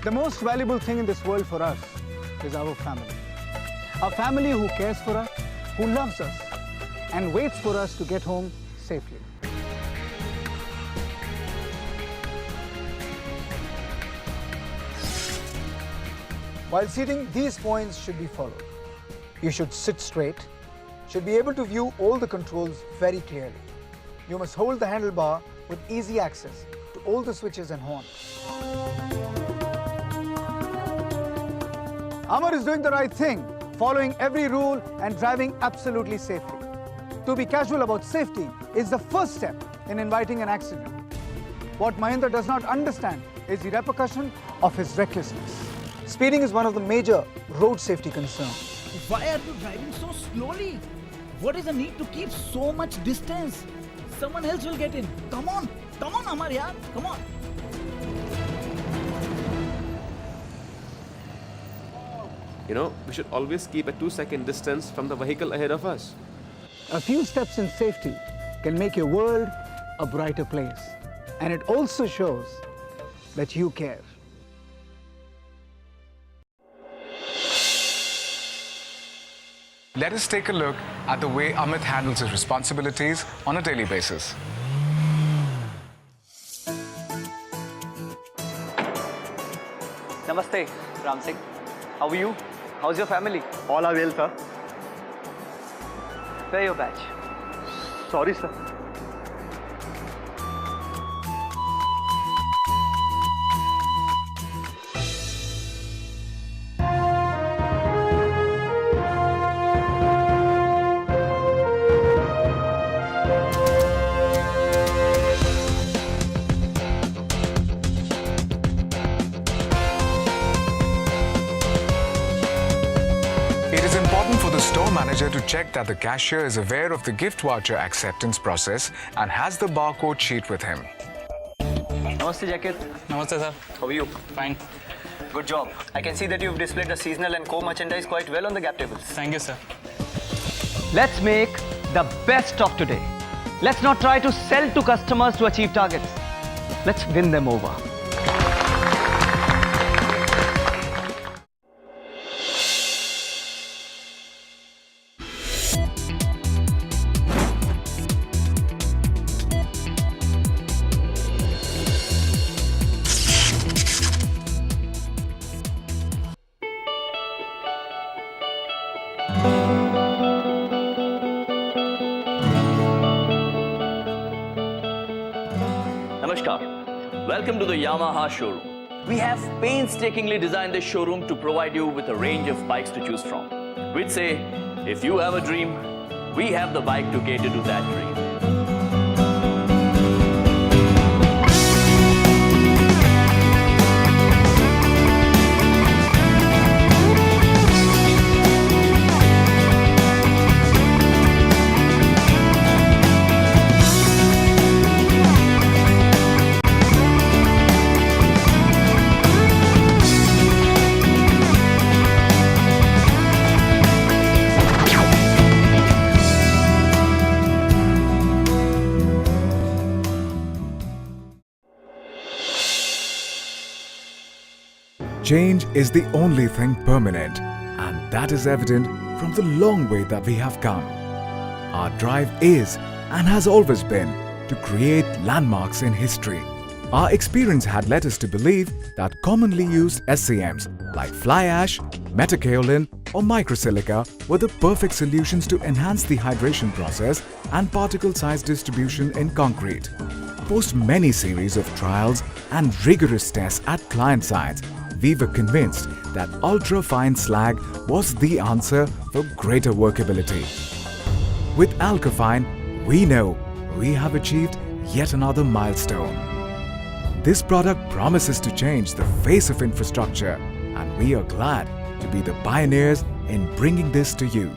The most valuable thing in this world for us is our family. A family who cares for us, who loves us, and waits for us to get home safely. While seating, these points should be followed. You should sit straight, should be able to view all the controls very clearly. You must hold the handlebar with easy access to all the switches and horns. Amar is doing the right thing, following every rule and driving absolutely safely. To be casual about safety is the first step in inviting an accident. What Mahendra does not understand is the repercussion of his recklessness. Speeding is one of the major road safety concerns. Why are you driving so slowly? What is the need to keep so much distance? Someone else will get in. Come on, Amar, yaar, come on. You know, we should always keep a 2-second distance from the vehicle ahead of us. A few steps in safety can make your world a brighter place. And it also shows that you care. Let us take a look at the way Amit handles his responsibilities on a daily basis. Namaste, Ram Singh. How are you? How's your family? All are well, sir. Where your badge? Sorry, sir. It is important for the store manager to check that the cashier is aware of the gift voucher acceptance process and has the barcode sheet with him. Namaste, Jacket. Namaste, sir. How are you? Fine. Good job. I can see that you've displayed the seasonal and core merchandise quite well on the gap tables. Thank you, sir. Let's make the best of today. Let's not try to sell to customers to achieve targets. Let's win them over. Namaskar. Welcome to the Yamaha showroom. We have painstakingly designed this showroom to provide you with a range of bikes to choose from. We'd say, if you have a dream, we have the bike to cater to that dream. Change is the only thing permanent, and that is evident from the long way that we have come. Our drive is and has always been to create landmarks in history. Our experience had led us to believe that commonly used SCMs like fly ash, metakaolin or microsilica were the perfect solutions to enhance the hydration process and particle size distribution in concrete. Post many series of trials and rigorous tests at client sites, we were convinced that ultra-fine slag was the answer for greater workability. With Alkafine, we know we have achieved yet another milestone. This product promises to change the face of infrastructure, and we are glad to be the pioneers in bringing this to you.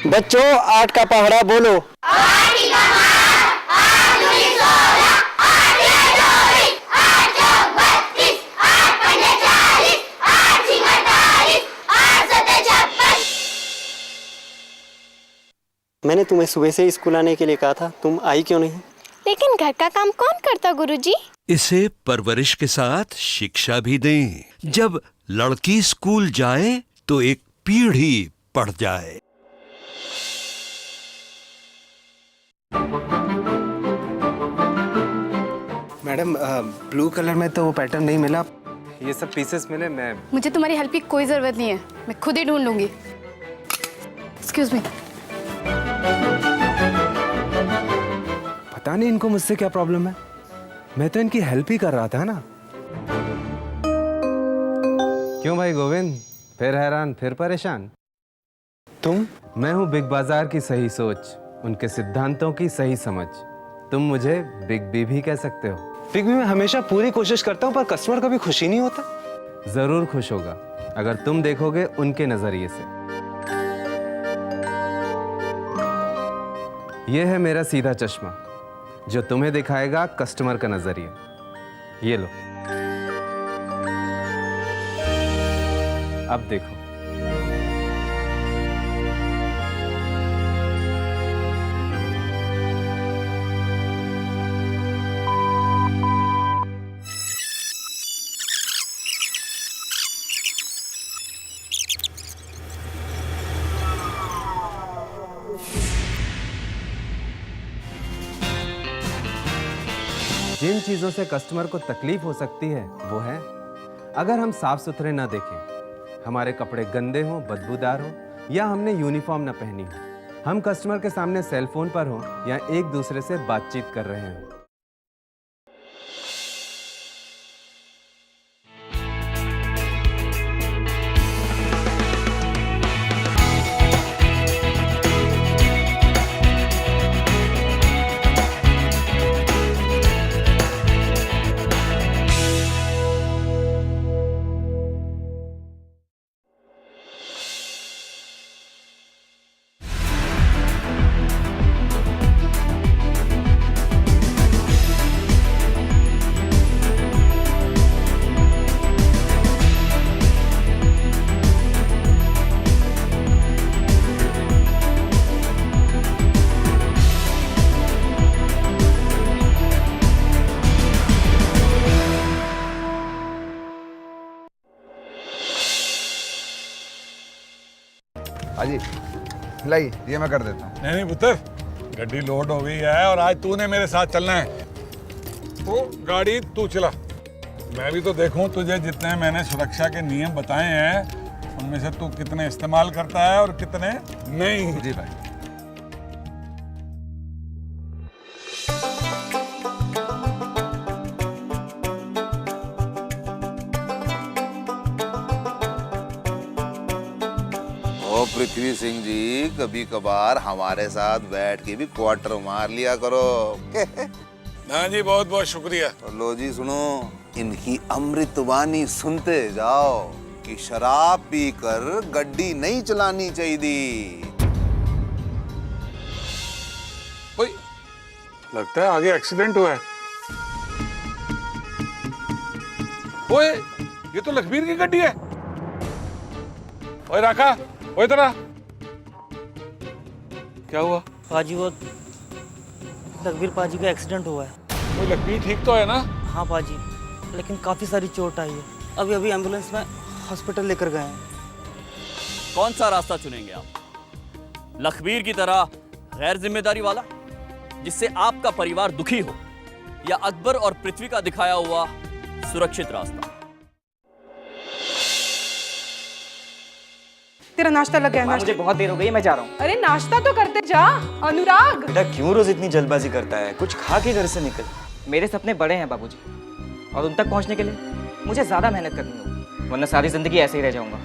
बच्चों 8 का पहाड़ा बोलो। 8 की कमान, 8 दूनी 16, 8 या जोड़ी, 8 चौक 32, 8 पंजे 40, 8 छिंग 48, 8 सत्ते 56। मैंने तुम्हें सुबह से स्कूल आने के लिए कहा था, तुम आई क्यों नहीं? लेकिन घर का काम कौन करता गुरुजी? इसे परवरिश के साथ शिक्षा भी दें। जब लड़की स्कूल जाए तो एक पीढ़ी पढ़ जाए। मैडम ब्लू कलर में तो वो पैटर्न नहीं मिला, ये सब पीसेस मिले। मुझे तुम्हारी हेल्प की कोई जरूरत नहीं है, मैं खुद ही ढूंढ लूंगी। Excuse me. पता नहीं इनको मुझसे क्या प्रॉब्लम है, मैं तो इनकी हेल्प ही कर रहा था ना। क्यों भाई गोविंद, फिर हैरान फिर परेशान? तुम? मैं हूँ बिग बाजार की सही सोच, उनके सिद्धांतों की सही समझ। तुम मुझे बिग बी भी कह सकते हो। बिग बी में हमेशा पूरी कोशिश करता हूँ, पर कस्टमर कभी खुशी नहीं होता। जरूर खुश होगा अगर तुम देखोगे उनके नजरिए से। यह है मेरा सीधा चश्मा, जो तुम्हें दिखाएगा कस्टमर का नजरिया। ये लो, अब देखो। जिन चीजों से कस्टमर को तकलीफ हो सकती है वो है अगर हम साफ सुथरे ना देखें, हमारे कपड़े गंदे हों, बदबूदार हों, या हमने यूनिफॉर्म ना पहनी हो, हम कस्टमर के सामने सेल फोन पर हों या एक दूसरे से बातचीत कर रहे हों। हाजी लाई, ये मैं कर देता हूँ। नहीं पुत्र, गाड़ी लोड हो गई है और आज तूने मेरे साथ चलना है। तो गाड़ी तू चला, मैं भी तो देखूं तुझे जितने मैंने सुरक्षा के नियम बताए हैं उनमें से तू कितने इस्तेमाल करता है और कितने नहीं। जी भाई। पृथ्वी सिंह जी, कभी कभार हमारे साथ बैठ के भी क्वार्टर मार लिया करो। हाँ जी, बहुत बहुत शुक्रिया। लो जी सुनो, इनकी अमृतवाणी सुनते जाओ कि शराब पीकर गड्डी नहीं चलानी चाहिए। ओए, लगता है आगे एक्सीडेंट हुआ है। ओए, ये तो लखबीर की गड्डी है। ओए राका, ओए तेरा क्या हुआ? पाजी वो लखबीर पाजी का एक्सीडेंट हुआ है। ओए लखबीर ठीक तो है ना? हाँ पाजी, लेकिन काफी सारी चोट आई है। अभी अभी एम्बुलेंस में हॉस्पिटल लेकर गए हैं। कौन सा रास्ता चुनेंगे आप? लखबीर की तरह गैर जिम्मेदारी वाला जिससे आपका परिवार दुखी हो, या अकबर और पृथ्वी का दिखाया हुआ सुरक्षित रास्ता? तेरा नाश्ता लग गया है। मुझे बहुत देर हो गई, मैं जा रहा हूँ। अरे नाश्ता तो करते जा अनुराग। बेटा क्यों रोज इतनी जल्दबाजी करता है, कुछ खा के घर से निकल। मेरे सपने बड़े हैं बाबूजी, और उन तक पहुँचने के लिए मुझे ज्यादा मेहनत करनी होगी, वरना सारी जिंदगी ऐसे ही रह जाऊंगा।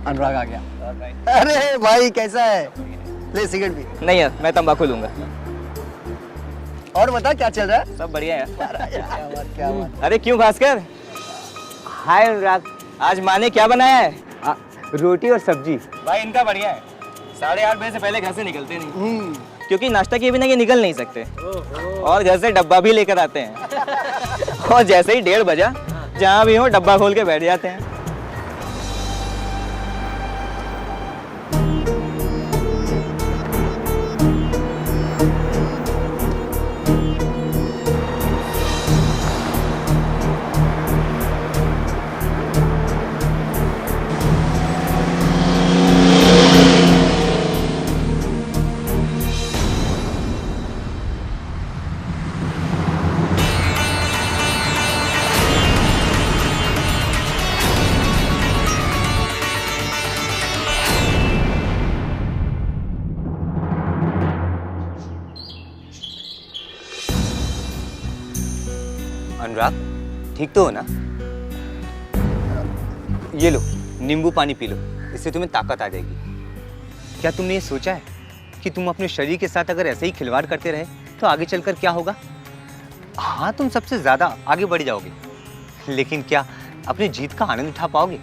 अनुराग आ गया। अरे भाई कैसा है? ले सिगरेट भी। नहीं यार, मैं तंबाकू लूंगा। और बता क्या चल रहा है? सब बढ़िया है। अरे क्यों भास्कर? हाय अनुराग, आज माँ ने क्या बनाया है? रोटी और सब्जी। भाई इनका बढ़िया है, 8:30 बजे से पहले घर से निकलते नहीं, क्योंकि नाश्ता किए बिना ये निकल नहीं सकते और घर से डब्बा भी लेकर आते हैं और जैसे ही 1:30 बजा जहाँ भी हो डब्बा खोल के बैठ जाते हैं। अनुराग, ठीक तो हो ना? ये लो नींबू पानी पी लो, इससे तुम्हें ताकत आ जाएगी। क्या तुमने ये सोचा है कि तुम अपने शरीर के साथ अगर ऐसे ही खिलवाड़ करते रहे तो आगे चलकर क्या होगा? हाँ, तुम सबसे ज्यादा आगे बढ़ जाओगे, लेकिन क्या अपनी जीत का आनंद उठा पाओगे?